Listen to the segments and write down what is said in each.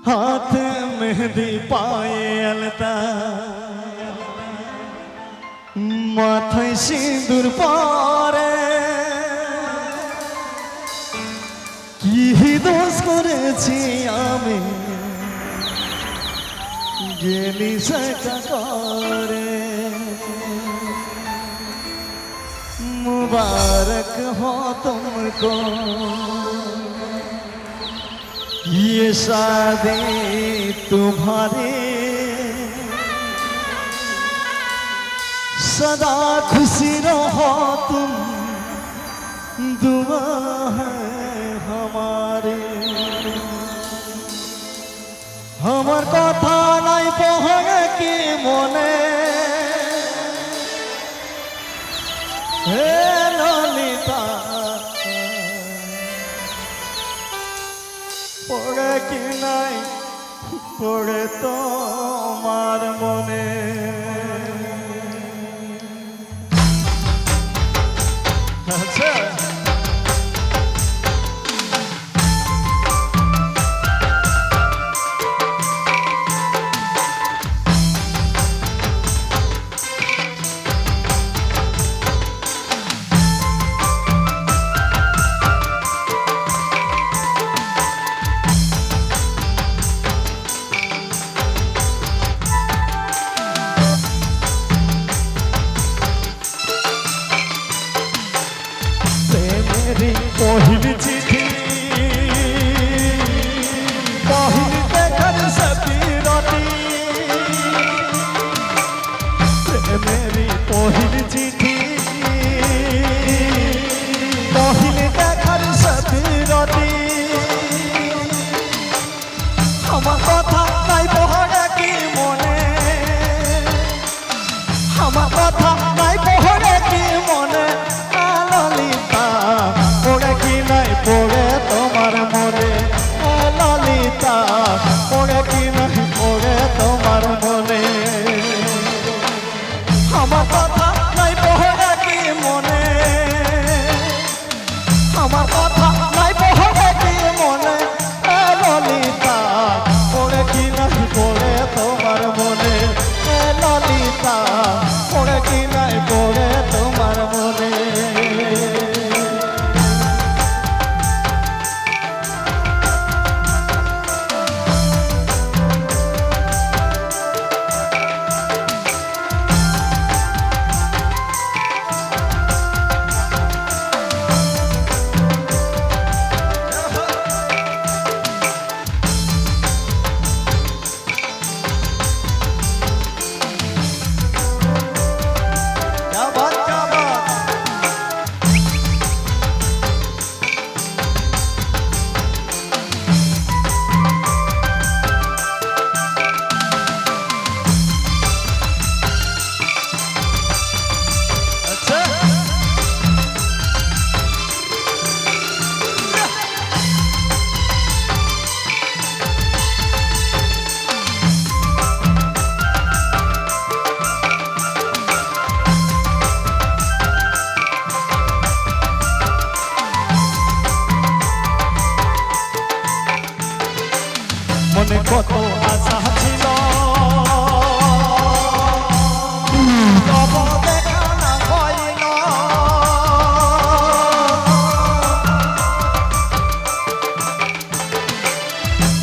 हाथ मेहंदी पाए अलता माथाय सिंदूर परे কি দোষ করেছি আমি গেলি সেটা করে मुबारक हो तुमको ये शादी तुम्हारी सदा खुशी रहो तुम दुआ है हमारे हमार कथा नाई पहरे की मने हे ललिता पड़े कि नहीं पड़े তোমার মনে अच्छा पहिली चिठी पहिली देखार सती राती मेरी पहिली चिठी पहिली देखार सती राती আমার কথা নাই পহরে কি মনে আমার কথা নাই পহরে কি মনে ললিতা পড়ে কি নাই পড়ে তোমার মনে ললিতা পড়ে কি নাই পড়ে তোমার মনে আমার কথা নাই পড়ে কি মনে আমার কথা নাই পড়ে কি মনে ললিতা পড়ে কি নাই পড়ে তোমার মনে ললিতা পড়ে কি নাই পড়ে তোমার মনে মনে কত আশা ছিল তবু দেখা না হইল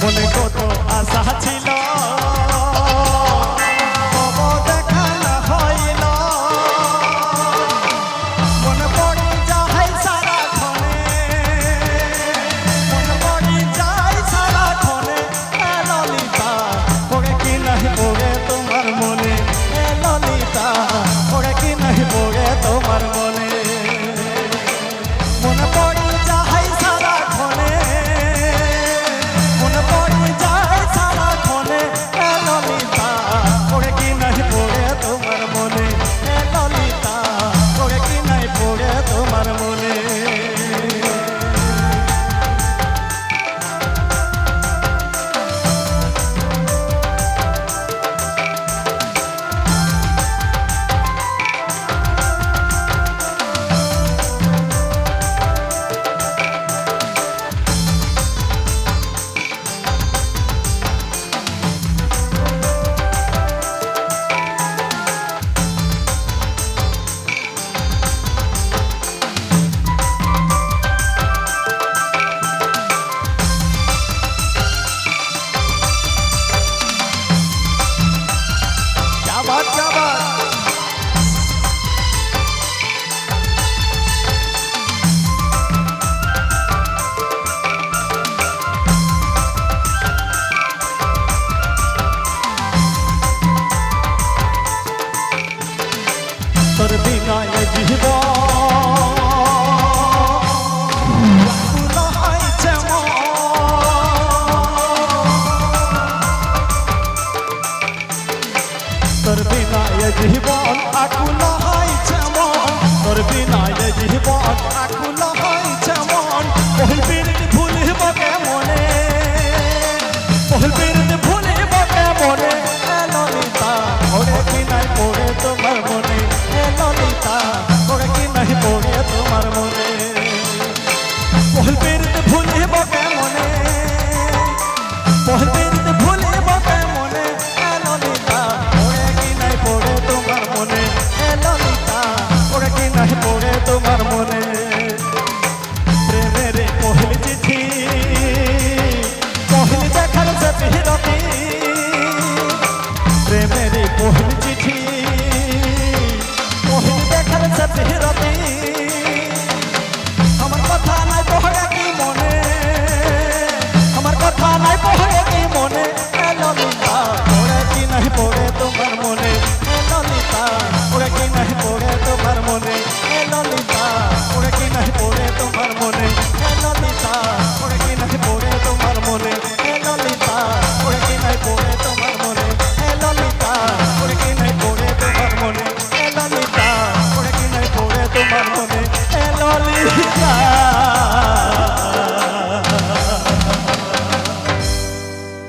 মনে কত আশা ছিল তবু দেখা না হইল মনে পড়ি যায় সারাক্ষণে মনে পড়ি যায় সারাক্ষণে ললিতা পড়ে কি নাই পড়ে তোমার মনে ললিতা পড়ে কি নাই পড়ে তোমার মনে মনে পড়ি যায় সারাক্ষণে মনে পড়ি যায় সারাক্ষণে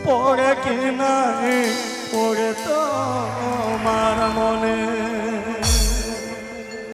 পড়ে কি নাই পড়ে তোমার মনে